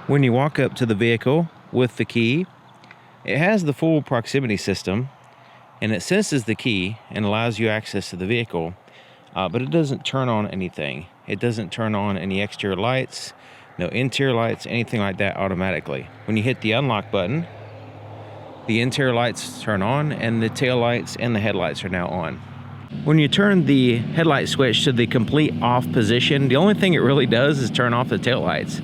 When you walk up to the vehicle with the key, it has the full proximity system, and it senses the key and allows you access to the vehicle, but it doesn't turn on anything. It doesn't turn on any exterior lights, no interior lights, anything like that automatically. When you hit the unlock button, the interior lights turn on, and the tail lights and the headlights are now on. When you turn the headlight switch to the complete off position, the only thing it really does is turn off the tail lights.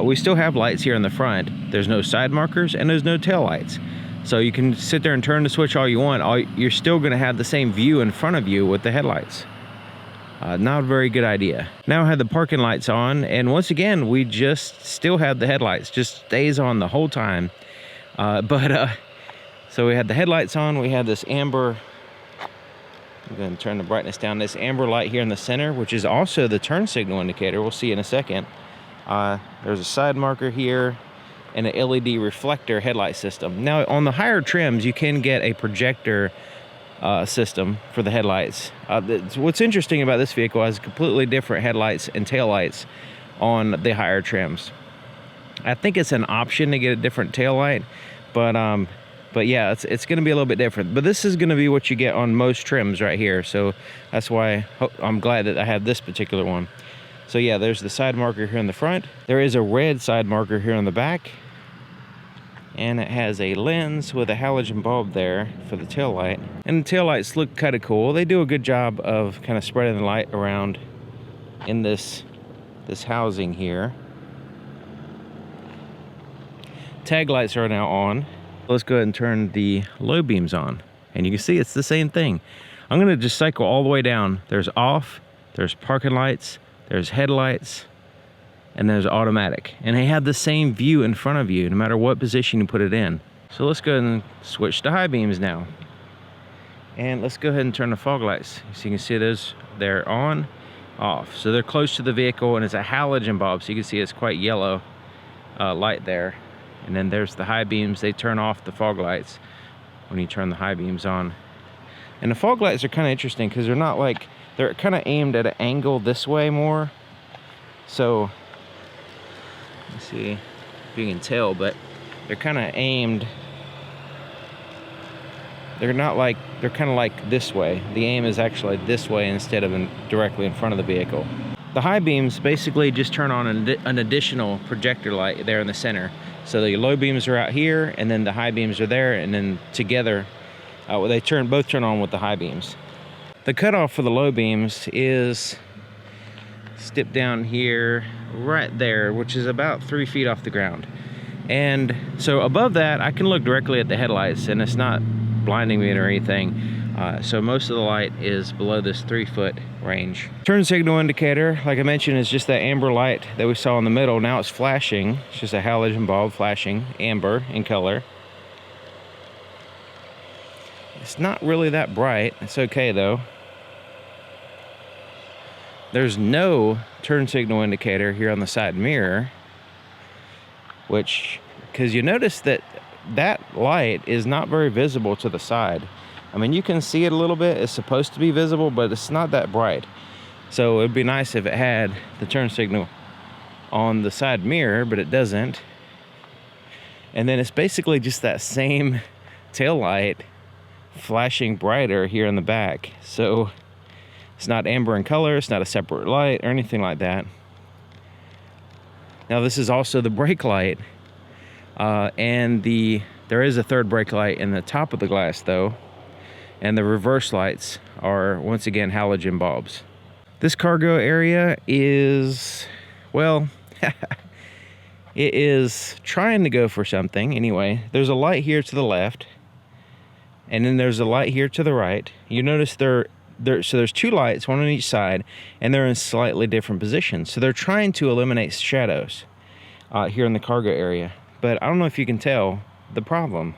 We still have lights here in the front. There's no side markers and there's no tail lights. So you can sit there and turn the switch all you want. You're still gonna have the same view in front of you with the headlights. Not a very good idea. Now I have the parking lights on, and once again, we just still have the headlights, just stays on the whole time. So we had the headlights on, we had this amber, I'm gonna turn the brightness down, this amber light here in the center, which is also the turn signal indicator. We'll see in a second. There's a side marker here and an LED reflector headlight system. Now on the higher trims, you can get a projector system for the headlights. What's interesting about this vehicle is completely different headlights and taillights on the higher trims. I think it's an option to get a different taillight, but yeah, it's going to be a little bit different. But this is going to be what you get on most trims right here. So that's why I'm glad that I have this particular one. So yeah, there's the side marker here in the front. There is a red side marker here on the back. And it has a lens with a halogen bulb there for the tail light. And the tail lights look kind of cool. They do a good job of kind of spreading the light around in this housing here. Tag lights are now on. Let's go ahead and turn the low beams on. And you can see it's the same thing. I'm gonna just cycle all the way down. There's off, there's parking lights, there's headlights, and there's automatic. And they have the same view in front of you, no matter what position you put it in. So let's go ahead and switch to high beams now. And let's go ahead and turn the fog lights. So you can see those, they're on, off. So they're close to the vehicle, and it's a halogen bulb. So you can see it's quite yellow light there. And then there's the high beams. They turn off the fog lights when you turn the high beams on. And the fog lights are kind of interesting because they're not like, they're kind of aimed at an angle this way more. So, let's see if you can tell, but they're kind of aimed. They're not like, they're kind of like this way. The aim is actually this way instead of directly in front of the vehicle. The high beams basically just turn on an additional projector light there in the center. So the low beams are out here, and then the high beams are there, and then together, they both turn on with the high beams. The cutoff for the low beams is step down here, right there, which is about 3 feet off the ground. And so above that, I can look directly at the headlights, and it's not blinding me or anything. So most of the light is below this 3-foot range. Turn signal indicator, like I mentioned, is just that amber light that we saw in the middle. Now it's flashing. It's just a halogen bulb flashing amber in color. It's not really that bright. It's okay though. There's no turn signal indicator here on the side mirror, because you notice that light is not very visible to the side. I mean, you can see it a little bit. It's supposed to be visible, but it's not that bright. So it'd be nice if it had the turn signal on the side mirror, but it doesn't. And then it's basically just that same tail light flashing brighter here in the back. So it's not amber in color, it's not a separate light or anything like that. Now this is also the brake light, and there is a third brake light in the top of the glass though, and the reverse lights are once again halogen bulbs. This cargo area is, well, it is trying to go for something anyway. There's a light here to the left, and then there's a light here to the right. You notice so there's two lights, one on each side, and they're in slightly different positions. So they're trying to eliminate shadows here in the cargo area. But I don't know if you can tell the problem.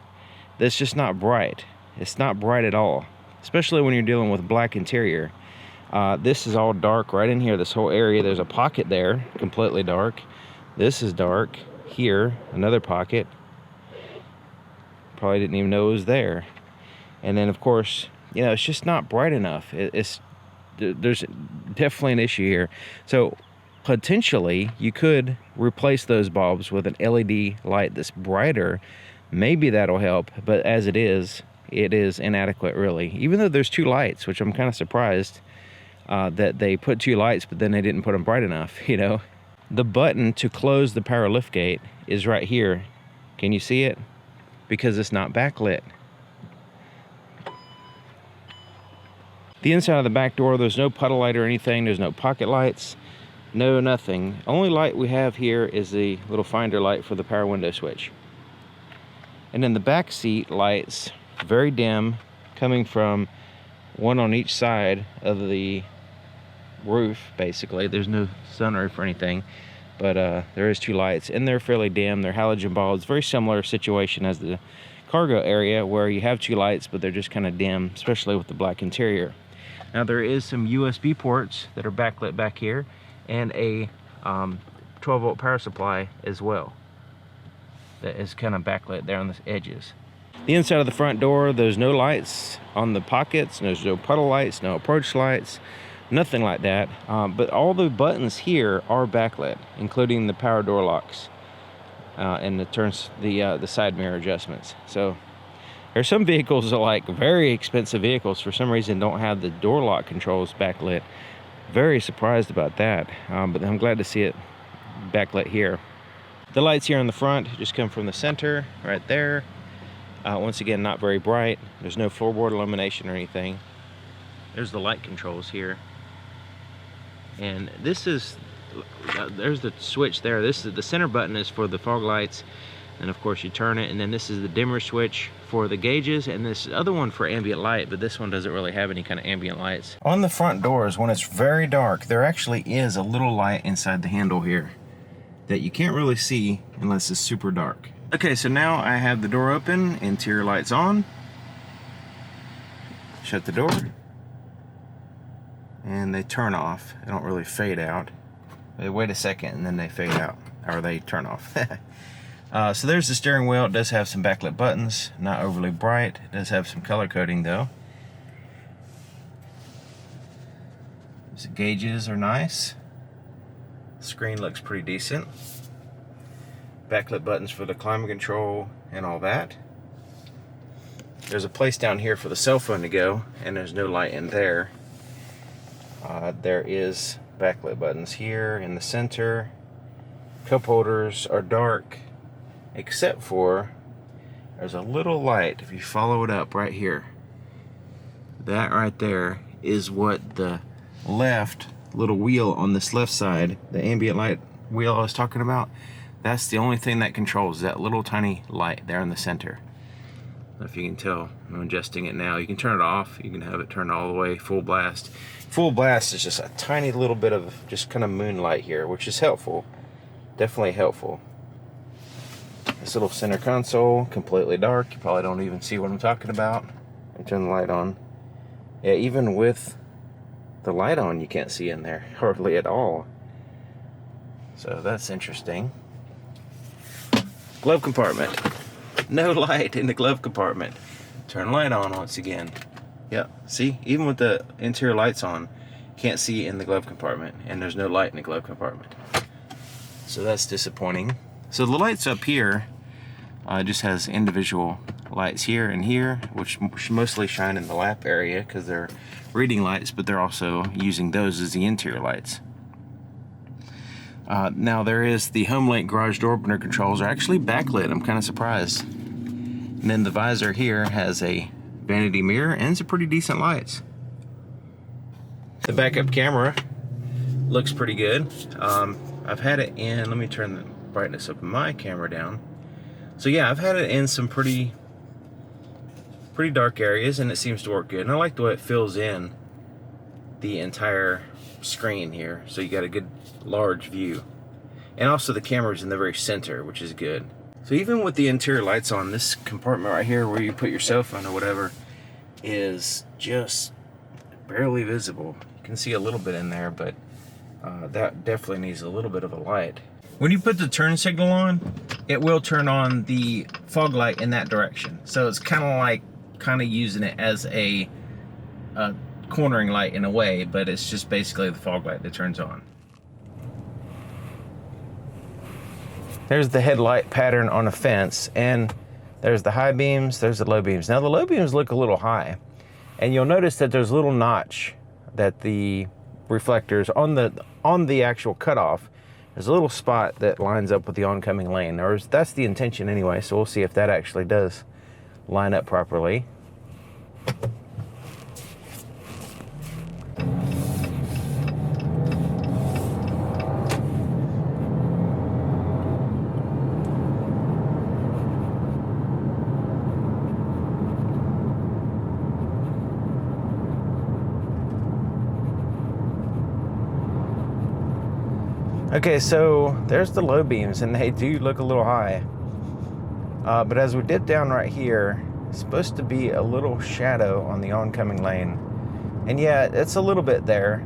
It's just not bright. It's not bright at all, especially when you're dealing with black interior. This is all dark right in here, this whole area. There's a pocket there, completely dark. This is dark. Here, another pocket. Probably didn't even know it was there. And then of course, you know, it's just not bright enough. There's definitely an issue here. So potentially you could replace those bulbs with an LED light that's brighter. Maybe that'll help, but as it is inadequate, really. Even though there's 2 lights, which I'm kind of surprised that they put 2 lights, but then they didn't put them bright enough, you know. The button to close the power liftgate is right here. Can you see it? Because it's not backlit. The inside of the back door, there's no puddle light or anything. There's no pocket lights, no nothing. Only light we have here is the little finder light for the power window switch. And then the back seat lights, very dim, coming from one on each side of the roof, basically. There's no sunroof or anything, but there is 2 lights, and they're fairly dim. They're halogen bulbs. Very similar situation as the cargo area, where you have 2 lights, but they're just kind of dim, especially with the black interior. Now there is some USB ports that are backlit back here, and a 12-volt power supply as well that is kind of backlit there on the edges. The inside of the front door, there's no lights on the pockets, there's no puddle lights, no approach lights, nothing like that. But all the buttons here are backlit, including the power door locks and the side mirror adjustments. So there's some vehicles that are like very expensive vehicles for some reason don't have the door lock controls backlit. Very surprised about that, but I'm glad to see it backlit here. The lights here on the front just come from the center right there. Once again, not very bright. There's no floorboard illumination or anything. There's the light controls here. And this is, there's the switch there. This is the center button is for the fog lights. And of course you turn it, and then this is the dimmer switch for the gauges, and this other one for ambient light, but this one doesn't really have any kind of ambient lights. On the front doors, when it's very dark, there actually is a little light inside the handle here that you can't really see unless it's super dark. Okay, so now I have the door open, interior lights on. Shut the door. And they turn off. They don't really fade out. They wait a second and then they fade out, or they turn off. So there's the steering wheel. It does have some backlit buttons, not overly bright. It does have some color coding though. The gauges are nice. Screen looks pretty decent. Backlit buttons for the climate control and all that. There's a place down here for the cell phone to go, and there's no light in there. There is backlit buttons here in the center. Cup holders are dark, except for there's a little light. If you follow it up right here, that right there is what the left little wheel on this left side, the ambient light wheel I was talking about, that's the only thing that controls that little tiny light there in the center. If you can tell, I'm adjusting it now. You can turn it off. You can have it turned all the way full blast. Full blast is just a tiny little bit of just kind of moonlight here, which is helpful. Definitely helpful. This little center console, completely dark. You probably don't even see what I'm talking about. I turn the light on. Yeah, even with the light on, you can't see in there hardly at all. So that's interesting. Glove compartment. No light in the glove compartment. Turn the light on once again. Yep, see, even with the interior lights on, can't see in the glove compartment, and there's no light in the glove compartment. So that's disappointing. So the lights up here just has individual lights here and here, which mostly shine in the lap area because they're reading lights, but they're also using those as the interior lights. Now there is the HomeLink garage door opener controls are actually backlit. I'm kind of surprised. And then the visor here has a vanity mirror and some pretty decent lights. The backup camera looks pretty good. I've had it in, let me turn the brightness of my camera down. So yeah, I've had it in some pretty dark areas, and it seems to work good. And I like the way it fills in the entire screen here, so you got a good large view. And also the camera's in the very center, which is good. So even with the interior lights on, this compartment right here where you put your cell phone or whatever is just barely visible. You can see a little bit in there, but that definitely needs a little bit of a light. When you put the turn signal on, it will turn on the fog light in that direction. So it's kind of using it as a cornering light in a way, but it's just basically the fog light that turns on. There's the headlight pattern on a fence, and there's the high beams, there's the low beams. Now the low beams look a little high, and you'll notice that there's a little notch that the reflectors on the actual cutoff. There's a little spot that lines up with the oncoming lane, or that's the intention anyway, so we'll see if that actually does line up properly. Okay, so there's the low beams, and they do look a little high. But as we dip down right here, it's supposed to be a little shadow on the oncoming lane. And yeah, it's a little bit there.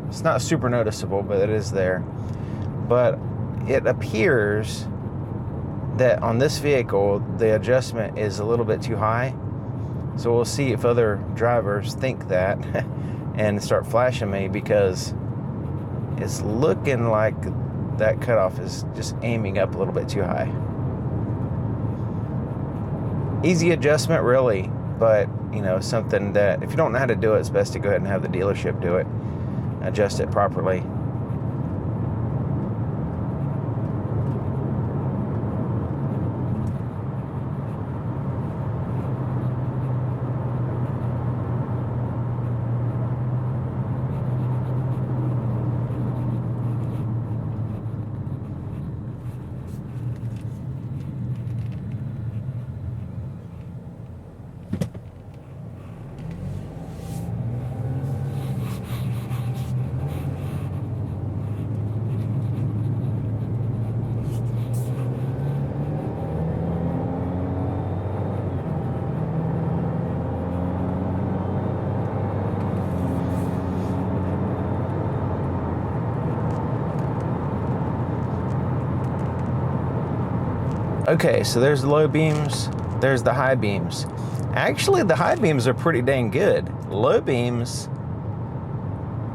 It's not super noticeable, but it is there. But it appears that on this vehicle, the adjustment is a little bit too high. So we'll see if other drivers think that and start flashing me, because it's looking like that cutoff is just aiming up a little bit too high. Easy adjustment, really, but you know, something that if you don't know how to do it, it's best to go ahead and have the dealership do it, adjust it properly. Okay, so there's the low beams, there's the high beams. Actually, the high beams are pretty dang good. Low beams,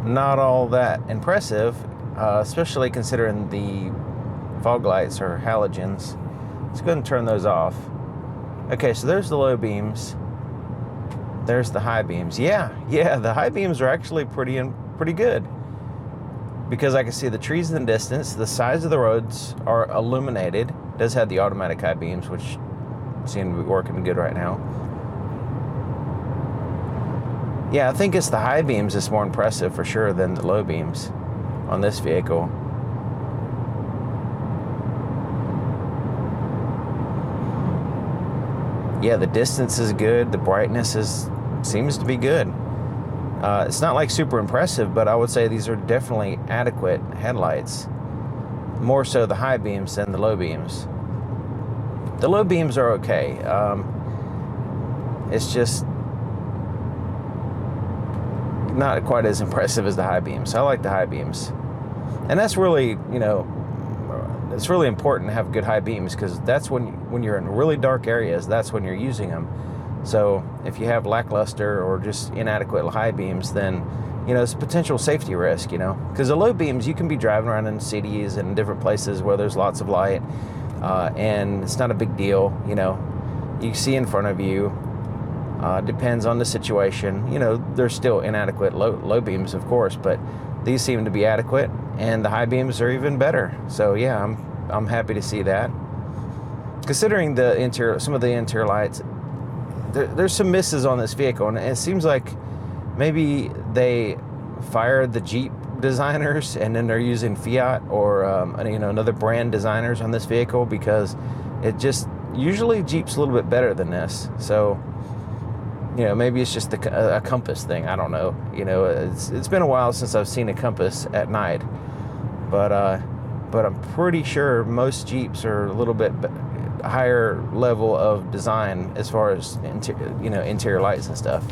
not all that impressive, especially considering the fog lights or halogens. Let's go ahead and turn those off. Okay, so there's the low beams. There's the high beams. Yeah, the high beams are actually pretty good, because I can see the trees in the distance. The sides of the roads are illuminated. It does have the automatic high beams, which seem to be working good right now. Yeah, I think it's the high beams that's more impressive for sure than the low beams on this vehicle. Yeah, the distance is good. The brightness seems to be good. It's not like super impressive, but I would say these are definitely adequate headlights. More so the high beams than the low beams. The low beams are okay. It's just not quite as impressive as the high beams. I like the high beams. And that's really, you know, it's really important to have good high beams, because that's when you're in really dark areas, that's when you're using them. So if you have lackluster or just inadequate high beams, then, you know, it's a potential safety risk, you know, because the low beams, you can be driving around in cities and different places where there's lots of light, and it's not a big deal, you know, you see in front of you. Depends on the situation. You know, there's still inadequate low beams, of course, but these seem to be adequate, and the high beams are even better. So yeah, I'm happy to see that. Considering the interior, some of the interior lights, there's some misses on this vehicle, and it seems like maybe they fired the Jeep designers and then they're using Fiat or you know, another brand designers on this vehicle, because it just usually Jeep's a little bit better than this. So, you know, maybe it's just a compass thing. I don't know. You know, it's been a while since I've seen a compass at night, but I'm pretty sure most Jeeps are a little bit higher level of design as far as interior lights and stuff.